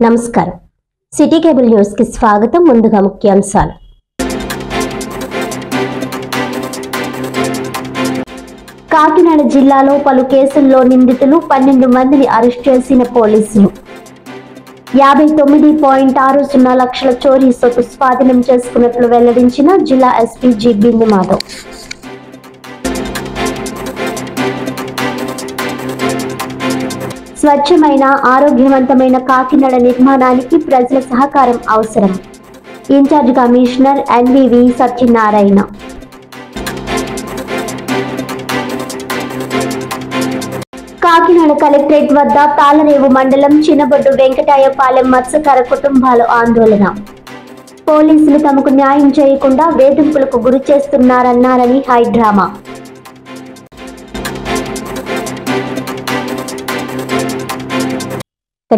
నమస్కారం city cable news కి స్వాగతం. ముందుగా ముఖ్యాంశాలు. కాకినాడ జిల్లాలో పలు కేసుల్లో నిందితులు 12 మందిని అరెస్ట్ చేసిన పోలీసులు. 59.60 లక్షల చోరీ సొత్తు స్వాధీనం చేసుకున్నట్లు వెల్లడించిన జిల్లా ఎస్పీ జి బిందు మాధవ్. స్వచ్ఛమైన ఆరోగ్యవంతమైన కాకినాడ నిర్మాణానికి ప్రజల సహకారం అవసరం. In-charge commissioner NVV Satyanarayana. Kakinada collectorate వద్ద తాళరేవు మండలం చిన్నబొడ్డు వెంకటాయపాలెం మత్స్యకార కుటుంబాల ఆందోళన. పోలీసులు తమకు న్యాయం చేయకుండా వేధింపులకు గురి చేస్తున్నారన్నారని హైడ్రామా.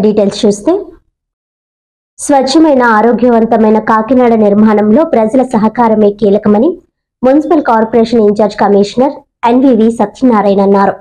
డీటెయిల్స్ చూస్తే, స్వచ్ఛమైన ఆరోగ్యవంతమైన కాకినాడ నిర్మాణంలో ప్రజల సహకారమే కీలకమని municipal corporation incharge commissioner NVV Satyanarayana అన్నారు.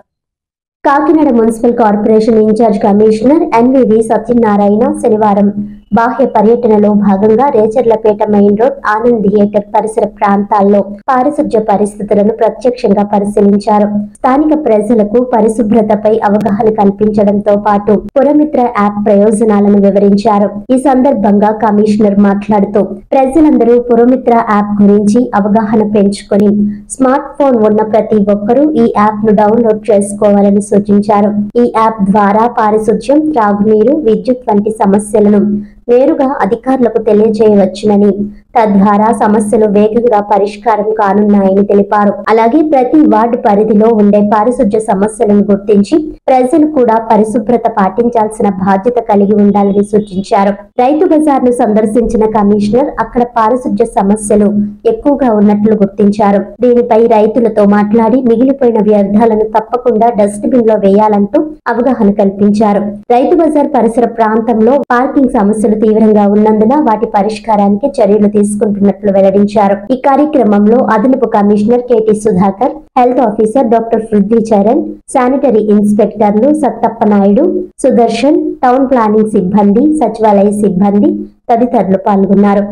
Kakinada municipal corporation incharge commissioner NVV Satyanarayana శనివారం బాహ్య పర్యటనలో భాగంగా Recharlapeta main road, Anand theatre పరిసర ప్రాంతాల్లో పారిశుధ్య పరిస్థితులను ప్రత్యక్షంగా పరిశీలించారు. స్థానిక ప్రజలకు పరిశుభ్రతపై అవగాహన కల్పించడంతో పాటు పురమిత్ర యాప్ ప్రయోజనాలను వివరించారు. ఈ సందర్భంగా కమిషనర్ మాట్లాడుతూ ప్రజలందరూ పురమిత్ర యాప్ గురించి అవగాహన పెంచుకొని స్మార్ట్ ఫోన్ ఉన్న ప్రతి ఒక్కరూ ఈ యాప్ ను డౌన్లోడ్ చేసుకోవాలని సూచించారు. ఈ యాప్ ద్వారా పారిశుధ్యం, త్రాగునీరు, విద్యుత్ వంటి సమస్యలను నేరుగా అధికారులకు తెలియజేయవచ్చునని, తద్వారా సమస్యలు వేగంగా పరిష్కారం కానున్నాయని తెలిపారు. అలాగే ప్రతి వార్డు పరిధిలో ఉండే పారిశుధ్య సమస్యలను గుర్తించి ప్రజలు కూడా పరిశుభ్రత పాటించాల్సిన బాధ్యత కలిగి ఉండాలని సూచించారు. రైతు బజార్ ను సందర్శించిన కమిషనర్ అక్కడ పారిశుధ్య సమస్యలు ఎక్కువగా ఉన్నట్లు గుర్తించారు. దీనిపై రైతులతో మాట్లాడి మిగిలిపోయిన వ్యర్థాలను తప్పకుండా డస్ట్బిన్ లో వేయాలంటూ అవగాహన కల్పించారు. రైతు బజార్ పరిసర ప్రాంతంలో పార్కింగ్ సమస్యలు తీవ్రంగా ఉన్నందున వాటి పరిష్కారానికి చర్యలు తీసుకుంటున్నట్లు వెల్లడించారు. ఈ కార్యక్రమంలో అదనపు commissioner KT Sudhakar, health officer doctor Prithvi Charan, sanitary ఇన్స్పెక్టర్లు సత్తప్ప నాయుడు, సుదర్శన్, టౌన్ ప్లానింగ్ సిబ్బంది, సచివాలయ సిబ్బంది తదితరులు పాల్గొన్నారు.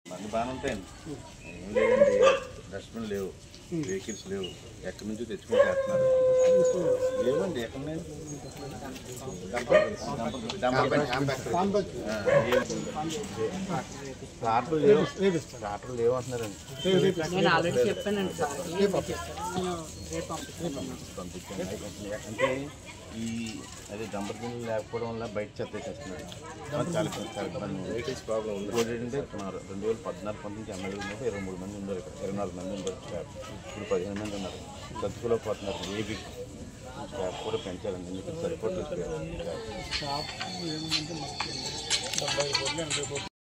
మంది బాగానే ఉంటాయండి, ఏం లేదండి. డస్ట్బిన్ లేవు, వెహికల్స్ లేవు, ఎక్కడి నుంచి తెచ్చుకొని చేస్తున్నారు. లేవండి, ఎక్కడ ట్రాక్టర్లు లేవు అంటున్నారండి. అంటే ఈ అదే డంపర్ బిన్లు లేకపోవడం వల్ల బయట చెత్త వేసేస్తున్నారు. చాలా ఇబ్బంది. వెహికల్స్ ప్రాబ్లం ఉంది. ఏంటంటే 2014-15 ఎమ్మెల్యేలు ఉన్నప్పుడు 23 మంది ఉన్నారు, ఇక్కడ 24 మంది ఉన్నారు. ఇప్పుడు 15 మంది ఉన్నారు. తట్టుకోలేకపోతున్నారు. ఏబీ స్టాఫ్ కూడా పెంచాలండి, ఎందుకంటే సరిపోతుంది.